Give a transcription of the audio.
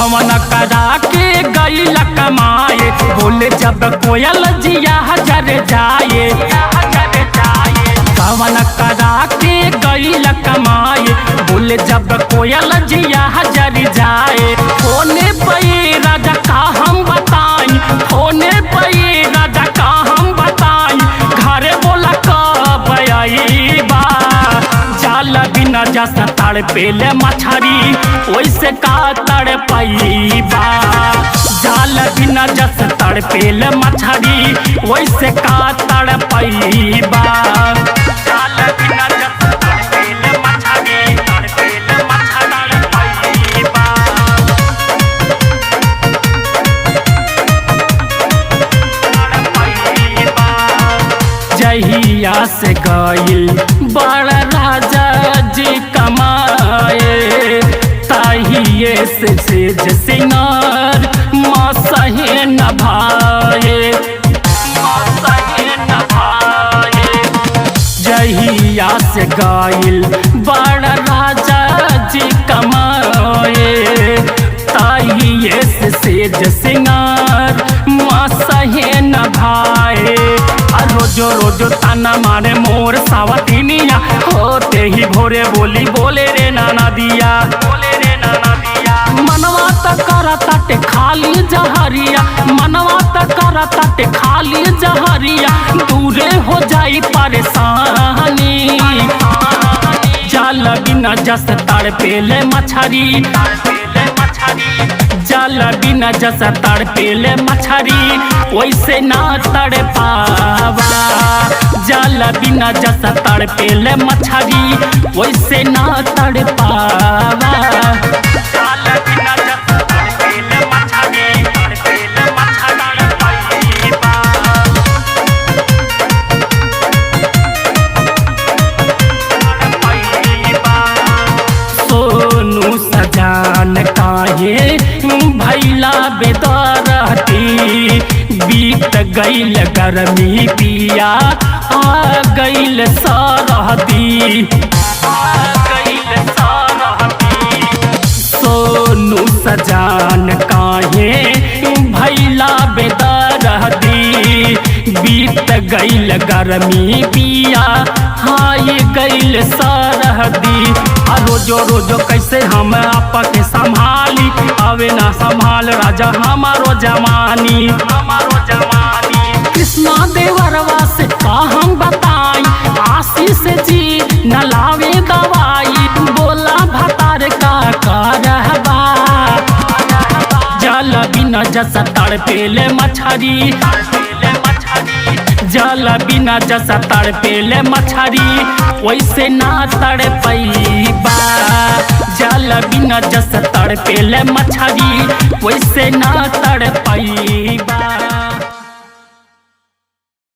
कवन करा के गईल कमाए, बोले जब कोयल जिया जर जाए। कवन करा के गईल कमाए, बोले जब कोयल जिया जर जाए। होने पे राजा का हम बताई, होने पे राजा का हम बताई, घरे बोला कब आईबा। जाल बिना जस तड़ पेले मछरी, वैसे का तड़ पाईबा। जाल बिना जस तड़ पेले मछरी, वैसे का तड़ पाईबा। जाल बिना जस तड़ पेले मछरी, तड़ पेले मछरी पाईबा। जहिया से गईल बड़ा राजा जी कमाए, ताहिए से सेज सिंगार मसहे न भाए, मसहे न भाए। जहिया से गईल बड़ा राजा जी कमाए, ताहिए से सेज सिंगार मसहे न भाए। रोजो रोजो ताना मारे मोर सावतिनिया, होते ही भोरे बोली बोले रे नाना दिया, बोले रे नाना दिया। मनवा त करताटे खाली जहरिया, मनवा त करताटे खाली जहरिया, दूरे हो जाई परेशानी। जाल बिना जस तड़ पेले मछरी, जाल बिना जस तड़ पेले मछरी, वैसे ना तड़ पावा। जाल बिना जस तड़ पेले मछरी, वैसे ना तड़ पावा। जाल बिना जस तड़ पेले मछरी, तड़ पेले मछरी पाईबा। सोनू सजान काहे भैला बेदरती, बीत गईल गर्मी पिया आ गईल सरहदी, आ गईल सरहदी। सोनू सजान काहे भैला बेदरती, बीत गईल गर्मी पिया हाय गईल सरहदी। रोजो रोजो कैसे हम आपा के संभाली, आवे ना संभाल राजा हमारो जवानी, हमारो जवानी। कृष्णा देवरवा से का हम बताई, आशीष जी न लावे दवाई, बोला भतार का करहबा। जल बिना जस तड़ पेले मछरी, जल बिना जस तड़ पेले मछरी, वैसे ना तड़ पाईबा। जल बिना जस तड़ पेले मछरी, वैसे ना तड़ पाईबा।